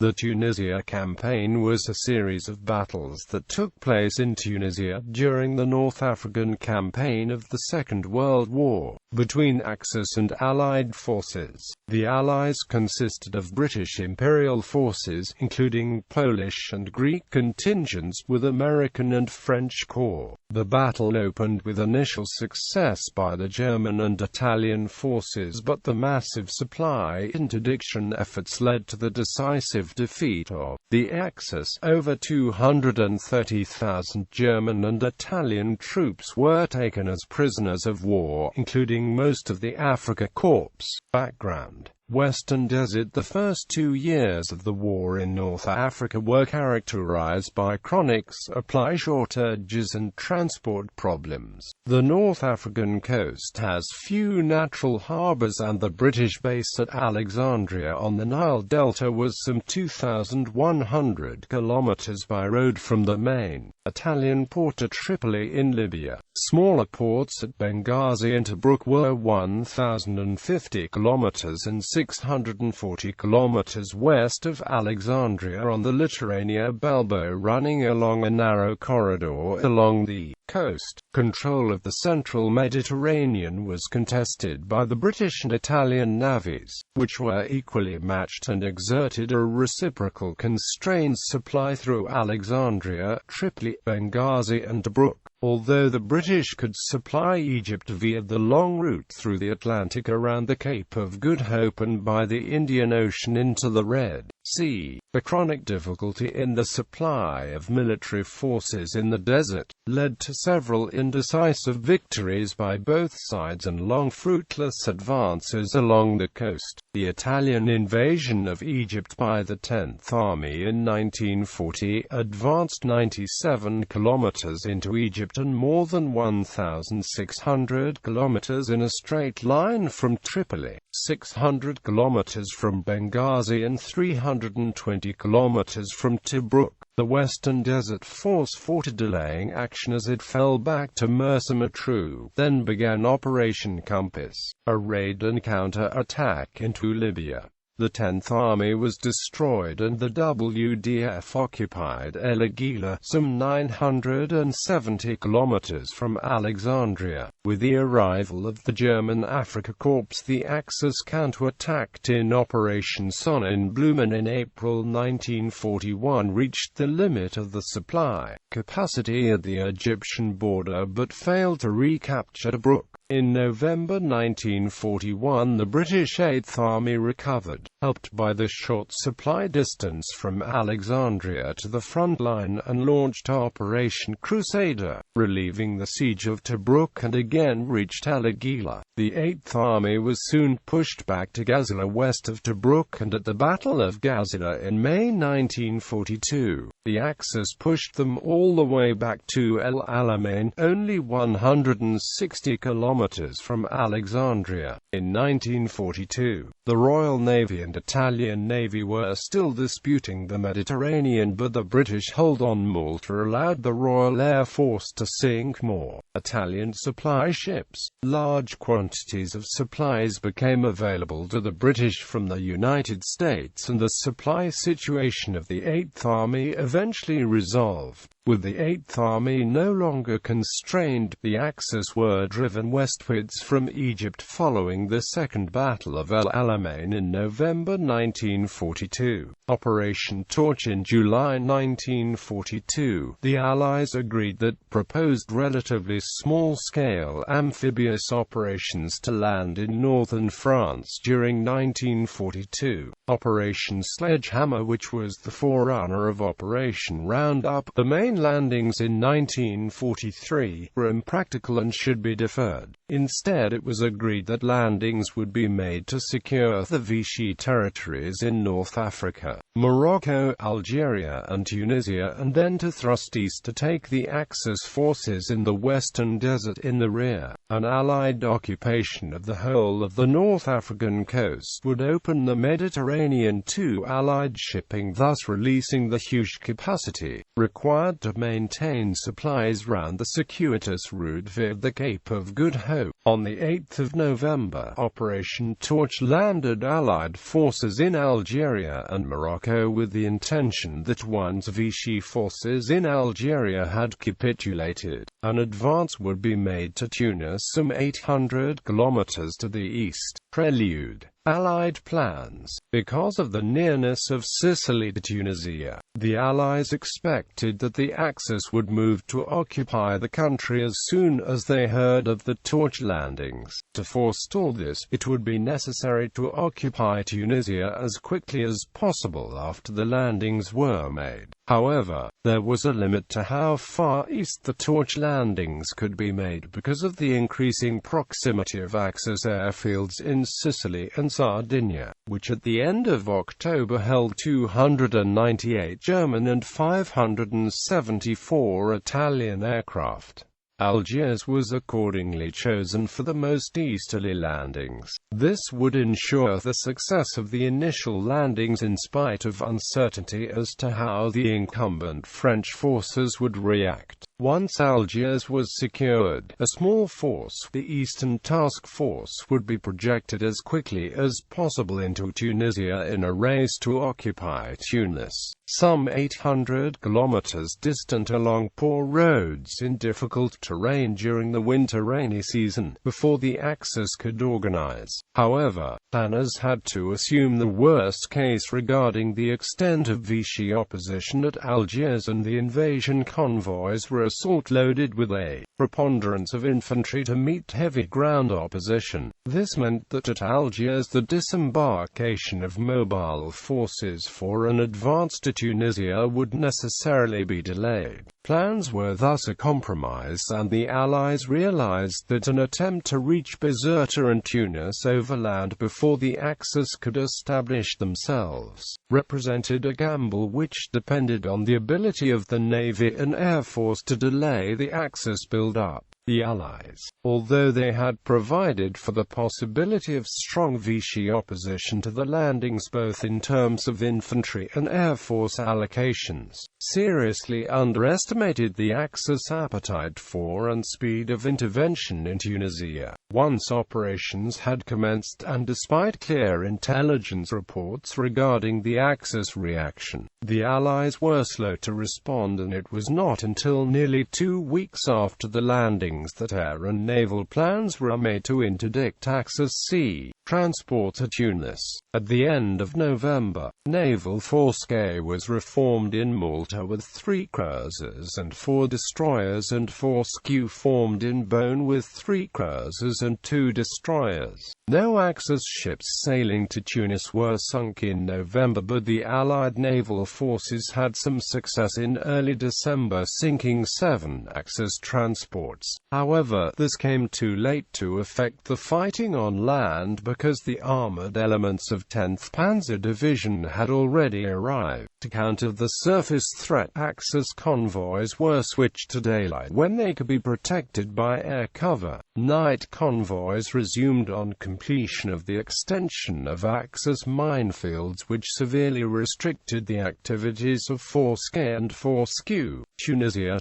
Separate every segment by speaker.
Speaker 1: The Tunisia Campaign was a series of battles that took place in Tunisia during the North African Campaign of the Second World War, between Axis and Allied forces. The Allies consisted of British Imperial Forces, including Polish and Greek contingents, with American and French corps. The battle opened with initial success by the German and Italian forces, but the massive supply interdiction efforts led to the decisive defeat of the Axis. Over 230,000 German and Italian troops were taken as prisoners of war, including most of the Afrika Korps. Background: Western Desert. The first 2 years of the war in North Africa were characterized by chronic supply shortages and transport problems. The North African coast has few natural harbors, and the British base at Alexandria on the Nile Delta was some 2,100 kilometers by road from the main Italian port at Tripoli in Libya. Smaller ports at Benghazi and Tobruk were 1,050 kilometers and 640 kilometers west of Alexandria on the Littorania Balbo, running along a narrow corridor along the coast. Control of the central Mediterranean was contested by the British and Italian navies, which were equally matched and exerted a reciprocal constrained supply through Alexandria, Tripoli, Benghazi and Tobruk. Although the British could supply Egypt via the long route through the Atlantic around the Cape of Good Hope and by the Indian Ocean into the Red Sea, the chronic difficulty in the supply of military forces in the desert led to several indecisive victories by both sides and long fruitless advances along the coast. The Italian invasion of Egypt by the 10th Army in 1940 advanced 97 kilometers into Egypt and more than 1,600 kilometers in a straight line from Tripoli, 600 kilometers from Benghazi and 320 kilometers from Tobruk. The Western Desert Force fought delaying action as it fell back to Mersa Matruh. Then began Operation Compass, a raid and counter-attack into Libya. The 10th Army was destroyed and the WDF occupied El Agheila, some 970 kilometers from Alexandria. With the arrival of the German Afrika Korps, the Axis counter-attacked in Operation Sonnenblumen in April 1941 reached the limit of the supply capacity at the Egyptian border but failed to recapture Tobruk. In November 1941 the British 8th Army recovered, helped by the short supply distance from Alexandria to the front line, and launched Operation Crusader, relieving the siege of Tobruk, and again reached El Agheila. The 8th Army was soon pushed back to Gazala west of Tobruk, and at the Battle of Gazala in May 1942, the Axis pushed them all the way back to El Alamein, only 160 kilometers from Alexandria. In 1942, the Royal Navy and Italian Navy were still disputing the Mediterranean, but the British hold on Malta allowed the Royal Air Force to sink more Italian supply ships. Large quantities of supplies became available to the British from the United States, and the supply situation of the 8th Army eventually resolved. With the 8th Army no longer constrained, the Axis were driven westwards from Egypt following the Second Battle of El Alamein in November 1942. Operation Torch. In July 1942, the Allies agreed that proposed relatively small-scale amphibious operations to land in northern France during 1942. Operation Sledgehammer, which was the forerunner of Operation Roundup. The main landings in 1943 were impractical and should be deferred. Instead, it was agreed that landings would be made to secure the Vichy territories in North Africa, Morocco, Algeria and Tunisia, and then to thrust east to take the Axis forces in the Western Desert in the rear. An Allied occupation of the whole of the North African coast would open the Mediterranean to Allied shipping, thus releasing the huge capacity required to maintain supplies round the circuitous route via the Cape of Good Hope. Morocco. On the 8th of November, Operation Torch landed Allied forces in Algeria and Morocco with the intention that once Vichy forces in Algeria had capitulated, an advance would be made to Tunis some 800 kilometers to the east. Prelude. Allied plans. Because of the nearness of Sicily to Tunisia, the Allies expected that the Axis would move to occupy the country as soon as they heard of the Torch landings. To forestall this, it would be necessary to occupy Tunisia as quickly as possible after the landings were made. However, there was a limit to how far east the Torch landings could be made because of the increasing proximity of Axis airfields in Sicily and Sardinia, which at the end of October held 298 German and 574 Italian aircraft. Algiers was accordingly chosen for the most easterly landings. This would ensure the success of the initial landings in spite of uncertainty as to how the incumbent French forces would react. Once Algiers was secured, a small force, the Eastern Task Force, would be projected as quickly as possible into Tunisia in a race to occupy Tunis, some 800 kilometers distant along poor roads in difficult terrain during the winter rainy season, before the Axis could organize. However, planners had to assume the worst case regarding the extent of Vichy opposition at Algiers, and the invasion convoys were assault-loaded with a preponderance of infantry to meet heavy ground opposition. This meant that at Algiers the disembarkation of mobile forces for an advance to Tunisia would necessarily be delayed. Plans were thus a compromise, and the Allies realized that an attempt to reach Bizerta and Tunis overland before the Axis could establish themselves represented a gamble which depended on the ability of the Navy and Air Force to delay the Axis build-up. The Allies, although they had provided for the possibility of strong Vichy opposition to the landings both in terms of infantry and Air Force allocations, seriously underestimated the Axis' appetite for and speed of intervention in Tunisia. Once operations had commenced, and despite clear intelligence reports regarding the Axis reaction, the Allies were slow to respond, and it was not until nearly 2 weeks after the landings that air and naval plans were made to interdict Axis sea transport to Tunis. At the end of November, Naval Force K was reformed in Malta with 3 cruisers and 4 destroyers, and Force Q formed in Beaune with 3 cruisers and 2 destroyers. No Axis ships sailing to Tunis were sunk in November, but the Allied naval forces had some success in early December, sinking 7 Axis transports. However, this came too late to affect the fighting on land because the armored elements of 10th Panzer Division had already arrived. To counter the surface threat, Axis convoys were switched to daylight when they could be protected by air cover. Night convoys resumed on completion of the extension of Axis minefields, which severely restricted the activities of Force K and Force Q. Tunisia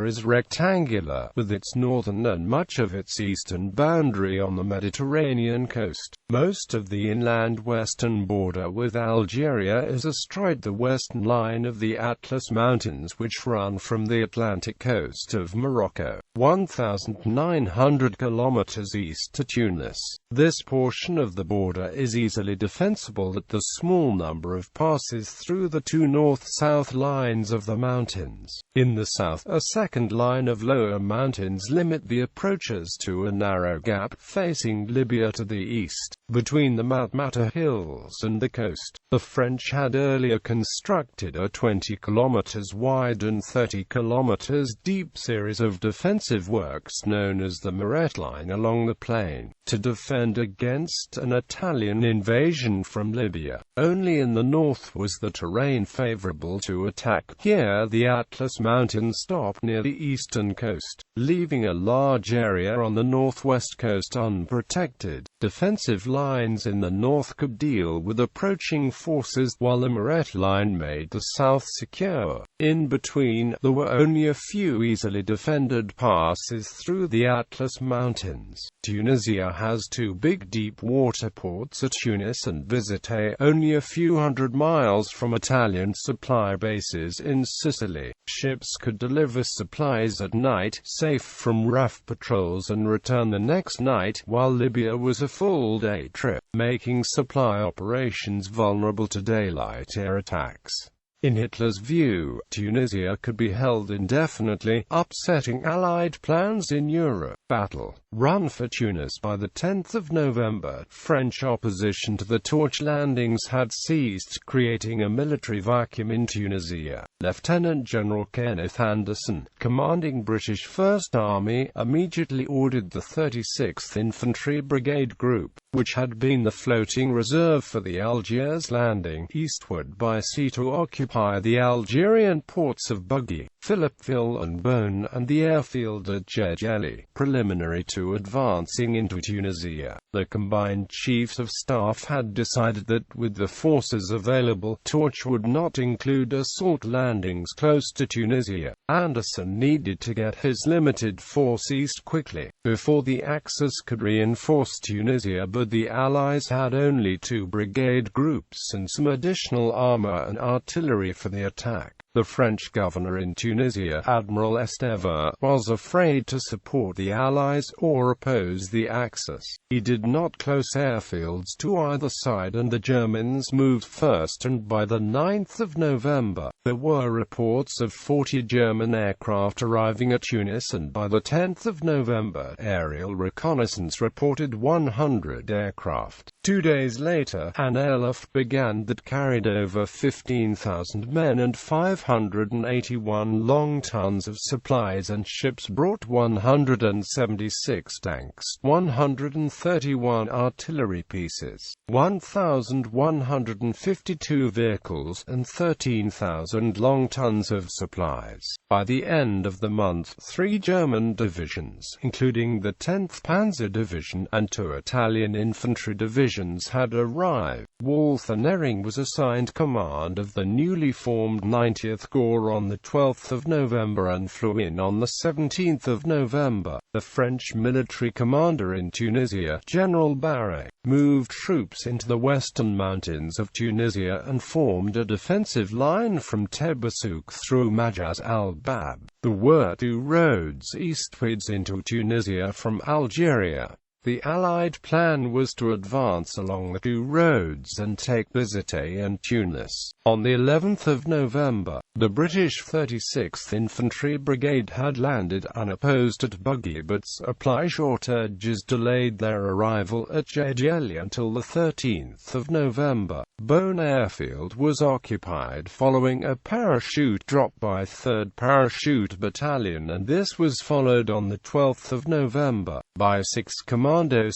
Speaker 1: is rectangular, with its northern and much of its eastern boundary on the Mediterranean coast. Most of the inland western border with Algeria is astride the western line of the Atlas Mountains, which run from the Atlantic coast of Morocco, 1,900 kilometers east to Tunis. This portion of the border is easily defensible at the small number of passes through the 2 north-south lines of the mountains. In the south, a second line of lower mountains limit the approaches to a narrow gap facing Libya to the east, between the Matmata Hills and the coast. The French had earlier constructed a 20 kilometers wide and 30 kilometers deep series of defensive works known as the Muret Line along the plain, to defend against an Italian invasion from Libya. Only in the north was the terrain favorable to attack. Here the Atlas Atlas Mountains stop near the eastern coast, leaving a large area on the northwest coast unprotected. Defensive lines in the north could deal with approaching forces, while the Muret line made the south secure. In between, there were only a few easily defended passes through the Atlas Mountains. Tunisia has two big deep water ports at Tunis and Visite, only a few hundred miles from Italian supply bases in Sicily. Ships could deliver supplies at night, safe from RAF patrols, and return the next night, while Libya was a full-day trip, making supply operations vulnerable to daylight air attacks. In Hitler's view, Tunisia could be held indefinitely, upsetting Allied plans in Europe. Battle run for Tunis. By the 10th of November, French opposition to the torch landings had ceased, creating a military vacuum in Tunisia. Lieutenant General Kenneth Anderson, commanding British First Army, immediately ordered the 36th Infantry Brigade Group, which had been the floating reserve for the Algiers landing, eastward by sea to occupy the Algerian ports of Bugey, Philippeville and Bone, and the airfield at Djedjeli, preliminary to advancing into Tunisia. The combined chiefs of staff had decided that, with the forces available, torch would not include assault landings close to Tunisia. Anderson needed to get his limited force east quickly, before the Axis could reinforce Tunisia, but the Allies had only 2 brigade groups and some additional armor and artillery for the attack. The French governor in Tunisia, Admiral Estève, was afraid to support the Allies or oppose the Axis. He did not close airfields to either side, and the Germans moved first, and by the 9th of November, there were reports of 40 German aircraft arriving at Tunis, and by the 10th of November, aerial reconnaissance reported 100 aircraft. 2 days later, an airlift began that carried over 15,000 men and 581 long tons of supplies, and ships brought 176 tanks, 131 artillery pieces, 1,152 vehicles, and 13,000 long tons of supplies. By the end of the month, 3 German divisions, including the 10th Panzer Division, and 2 Italian infantry divisions had arrived. Walther Nering was assigned command of the newly formed 90th Corps on the 12th of November and flew in on the 17th of November. The French military commander in Tunisia, General Barré, moved troops into the western mountains of Tunisia and formed a defensive line from Tebessouk through Majaz al-Bab. There were 2 roads eastwards into Tunisia from Algeria. The Allied plan was to advance along the 2 roads and take Visite and Tunis. On the 11th of November, the British 36th Infantry Brigade had landed unopposed at Bugey, but supply shortages delayed their arrival at Djedjeli until the 13th of November. Bone Airfield was occupied following a parachute drop by 3rd Parachute Battalion, and this was followed on the 12th of November by 6 commandos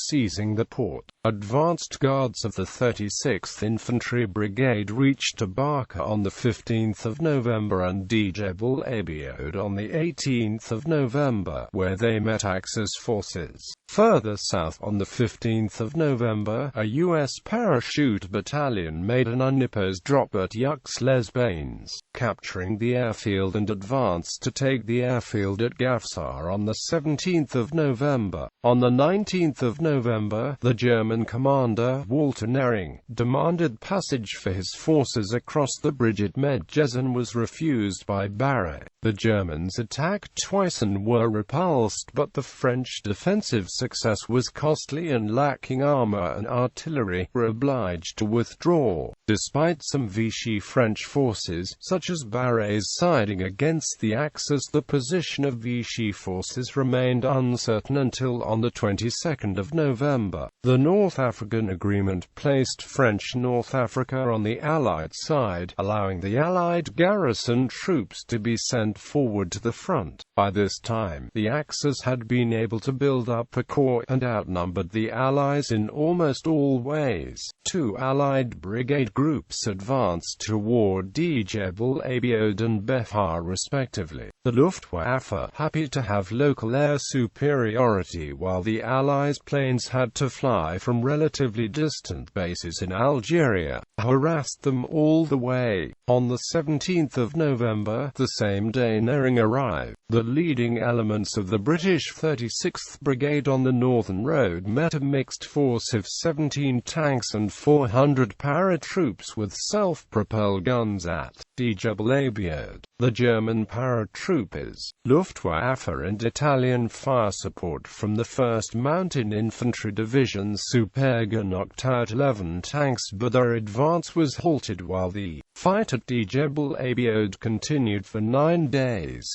Speaker 1: seizing the port. Advanced guards of the 36th Infantry Brigade reached Tabarka on the 15th of November and Djebel Abiod on the 18th of November, where they met Axis forces. Further south, on the 15th of November, a U.S. parachute battalion made an unopposed drop at Yux-les-Bains, capturing the airfield, and advanced to take the airfield at Gafsar on the 17th of November. On the 19th of November, the German commander, Walther Nering, demanded passage for his forces across the bridge at Medjez and was refused by Barré. The Germans attacked twice and were repulsed, but the French defensive success was costly, and lacking armor and artillery, were obliged to withdraw. Despite some Vichy French forces, such as Barré's siding against the Axis, the position of Vichy forces remained uncertain until on the 22nd of November. The North African Agreement placed French North Africa on the Allied side, allowing the Allied garrison troops to be sent went forward to the front. By this time, the Axis had been able to build up a corps, and outnumbered the Allies in almost all ways. Two Allied brigade groups advanced toward Djebel-Abiod and Befar respectively. The Luftwaffe, happy to have local air superiority while the Allies' planes had to fly from relatively distant bases in Algeria, harassed them all the way. On the 17th of November, the same day Nering arrived, the leading elements of the British 36th Brigade on the Northern Road met a mixed force of 17 tanks and 400 paratroops with self-propelled guns at Djebel-Abiod. The German paratroopers, Luftwaffe and Italian fire support from the 1st Mountain Infantry Division Superga knocked out 11 tanks, but their advance was halted while the fight at Djebel-Abiod continued for 9 days.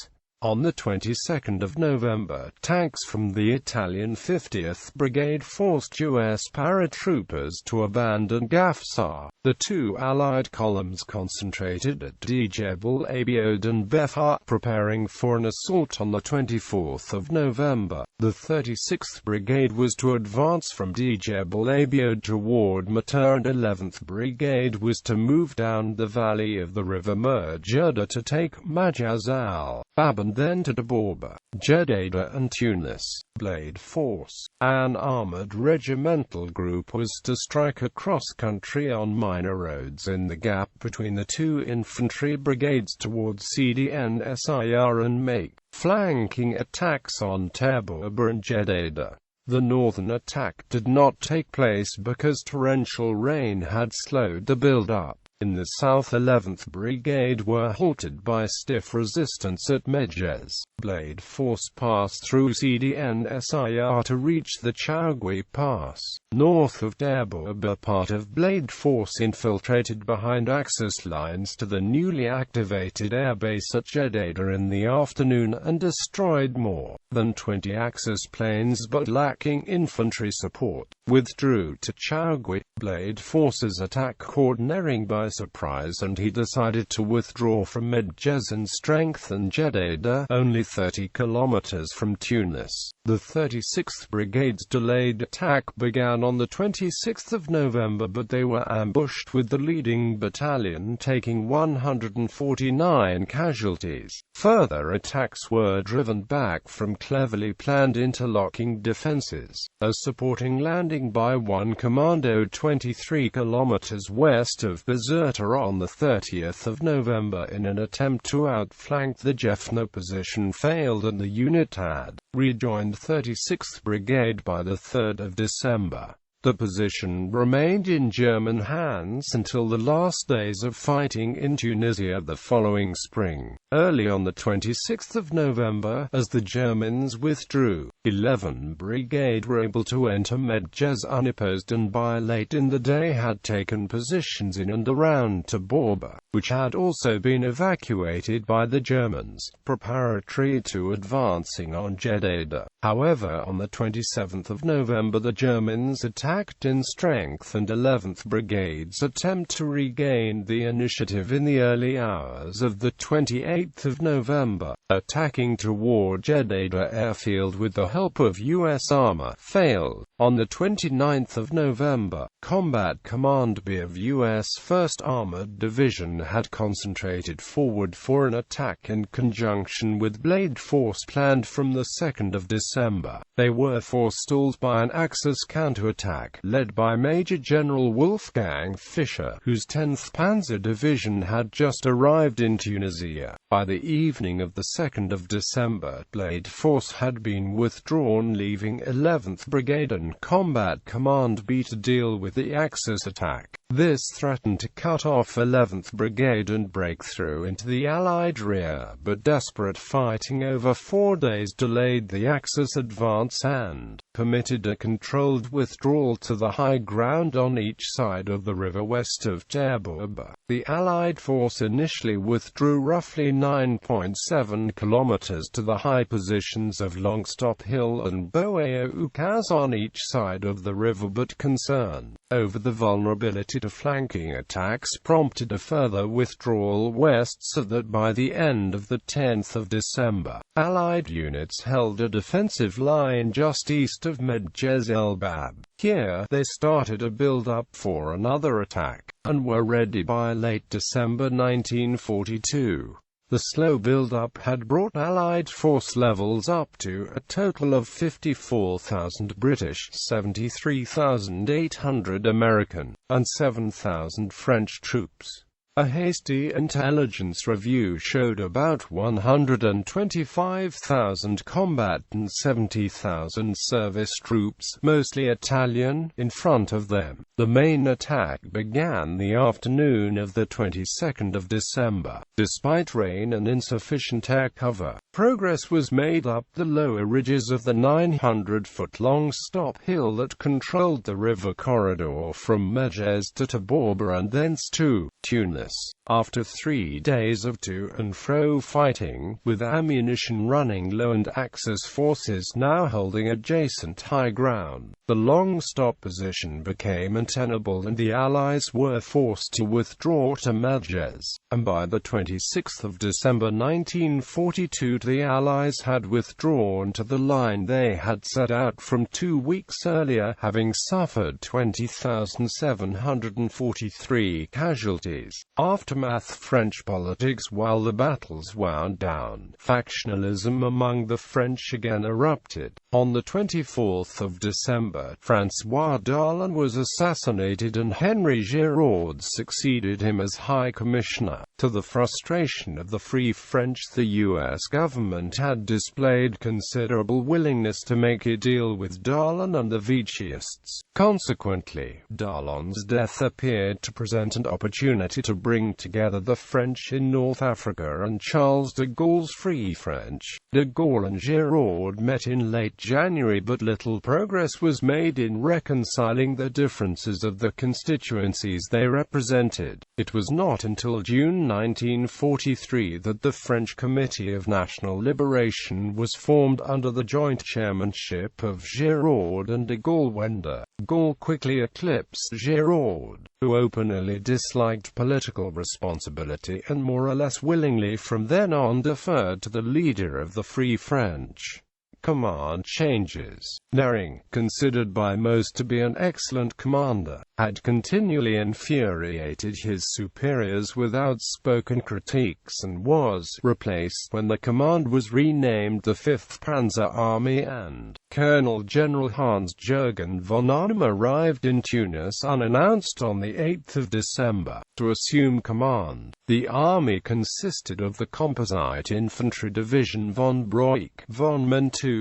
Speaker 1: On the 22nd of November, tanks from the Italian 50th Brigade forced U.S. paratroopers to abandon Gafsa. The two Allied columns concentrated at Djebel-Abiod and Befar, preparing for an assault on the 24th of November. The 36th Brigade was to advance from Djebel-Abiod toward Mata, and 11th Brigade was to move down the valley of the river Murjada to take Majaz al-Bab and then to Borba, Jeddah and Tunis. Blade Force, an armored regimental group, was to strike across country on minor roads in the gap between the two infantry brigades towards CDN-SIR and make flanking attacks on Borba and Jeddah. The northern attack did not take place because torrential rain had slowed the build-up. In the south, 11th Brigade were halted by stiff resistance at Medjez. Blade Force passed through CDN-SIR to reach the Chaugui Pass. North of Borba, part of Blade Force infiltrated behind Axis lines to the newly activated airbase at Jeddah in the afternoon and destroyed more than 20 Axis planes, but lacking infantry support, withdrew to Chaugui. Blade Force's attack caught Nering by surprise, and he decided to withdraw from Medjez and strengthen Jeddah, only 30 kilometers from Tunis. The 36th Brigade's delayed attack began on the 26th of November, but they were ambushed, with the leading battalion taking 149 casualties. Further attacks were driven back from cleverly planned interlocking defenses. A supporting landing by one commando 23 kilometers west of Bizerta on the 30th of November in an attempt to outflank the Jefna position failed, and the unit had rejoined 36th Brigade by the 3rd of December. The position remained in German hands until the last days of fighting in Tunisia the following spring. Early on the 26th of November, as the Germans withdrew, 11 Brigade were able to enter Medjez unopposed, and by late in the day had taken positions in and around Borba, which had also been evacuated by the Germans, preparatory to advancing on Jeddah. However, on the 27th of November the Germans attacked in strength, and 11th Brigade's attempt to regain the initiative in the early hours of the 28th of November, attacking toward Jeddah airfield with the help of U.S. armor, failed. On the 29th of November, Combat Command B of U.S. 1st Armored Division had concentrated forward for an attack in conjunction with Blade Force planned from the 2nd of December. They were forestalled by an Axis counterattack led by Major General Wolfgang Fischer, whose 10th Panzer Division had just arrived in Tunisia. By the evening of the 2nd of December, Blade Force had been withdrawn, leaving 11th Brigade and Combat Command B to deal with the Axis attack. This threatened to cut off 11th Brigade and break through into the Allied rear, but desperate fighting over 4 days delayed the Axis advance and permitted a controlled withdrawal to the high ground on each side of the river west of Borba. The Allied force initially withdrew roughly 9.7 kilometers to the high positions of Longstop Hill and Boea-Ukaz on each side of the river, but concern over the vulnerability to flanking attacks prompted a further withdrawal west, so that by the end of the 10th of December, Allied units held a defensive line just east of Medjez el-Bab. Here, they started a build-up for another attack, and were ready by late December 1942. The slow build-up had brought Allied force levels up to a total of 54,000 British, 73,800 American, and 7,000 French troops. A hasty intelligence review showed about 125,000 combat and 70,000 service troops, mostly Italian, in front of them. The main attack began the afternoon of the 22nd of December. Despite rain and insufficient air cover, progress was made up the lower ridges of the 900-foot-long stop hill that controlled the river corridor from Medjez to Taborba and thence to Tunis. After 3 days of to-and-fro fighting, with ammunition running low and Axis forces now holding adjacent high ground, the long stop position became untenable and the Allies were forced to withdraw to Medjez, and by the 26th of December 1942 the Allies had withdrawn to the line they had set out from 2 weeks earlier, having suffered 20,743 casualties. Aftermath: French politics. While the battles wound down, factionalism among the French again erupted. On the 24th of December, François Darlan was assassinated and Henry Giraud succeeded him as High Commissioner. To the frustration of the Free French, the U.S. government had displayed considerable willingness to make a deal with Darlan and the Vichyists. Consequently, Darlan's death appeared to present an opportunity to bring together the French in North Africa and Charles de Gaulle's Free French. De Gaulle and Giraud met in late January, but little progress was made in reconciling the differences of the constituencies they represented. It was not until June 1943 that the French Committee of National Liberation was formed under the joint chairmanship of Giraud and de Gaulle. When de Gaulle quickly eclipsed Giraud, who openly disliked political responsibility and more or less willingly from then on deferred to the leader of the Free French. Command changes. Nering, considered by most to be an excellent commander, had continually infuriated his superiors with outspoken critiques and was replaced when the command was renamed the 5th Panzer Army and Colonel General Hans-Jürgen von Arnim arrived in Tunis unannounced on the 8th of December to assume command. The army consisted of the Composite Infantry Division von Broik von Menteufel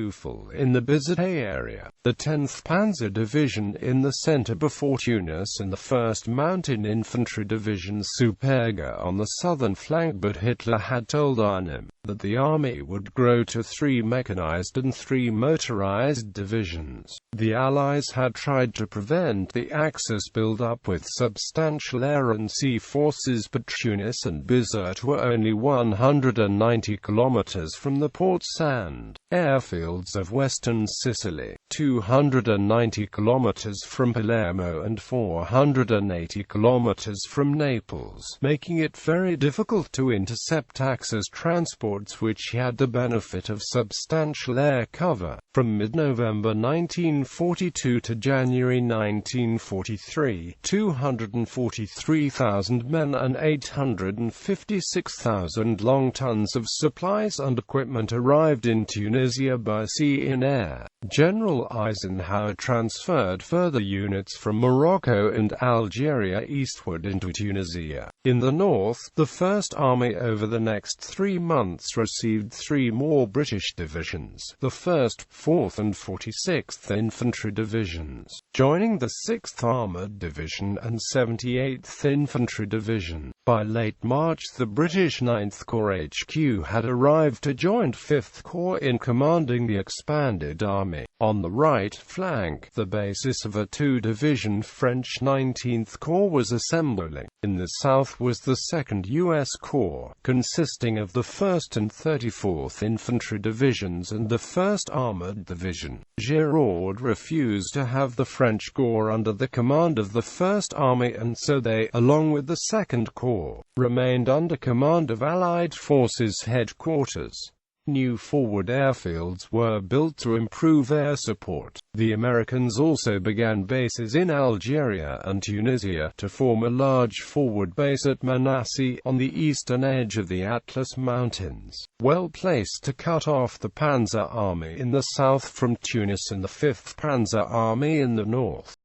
Speaker 1: in the Bizerte area, the 10th Panzer Division in the center before Tunis and the 1st Mountain Infantry Division Superga on the southern flank, but Hitler had told Arnim that the army would grow to 3 mechanized and 3 motorized divisions. The Allies had tried to prevent the Axis build-up with substantial air and sea forces, but Tunis and Bizerte were only 190 kilometers from the ports and airfields of western Sicily, 290 kilometers from Palermo and 480 kilometers from Naples, making it very difficult to intercept Axis transports which had the benefit of substantial air cover. From mid-November 1942 to January 1943, 243,000 men and 856,000 long tons of supplies and equipment arrived in Tunisia by sea and air. General Eisenhower transferred further units from Morocco and Algeria eastward into Tunisia. In the north, the First Army over the next 3 months received 3 more British divisions, the 1st, 4th and 46th Infantry Divisions, joining the 6th Armoured Division and 78th Infantry Division. By late March, the British 9th Corps HQ had arrived to join 5th Corps in commanding the expanded army. On the right flank, the basis of a 2-division French 19th Corps was assembling. In the south was the 2nd U.S. Corps, consisting of the 1st and 34th Infantry Divisions and the 1st Armored Division. Giraud refused to have the French Corps under the command of the 1st Army, and so they, along with the 2nd Corps, remained under command of Allied Forces headquarters. New forward airfields were built to improve air support. The Americans also began bases in Algeria and Tunisia, to form a large forward base at Manassi, on the eastern edge of the Atlas Mountains, well placed to cut off the Panzer Army in the south from Tunis and the 5th Panzer Army in the north.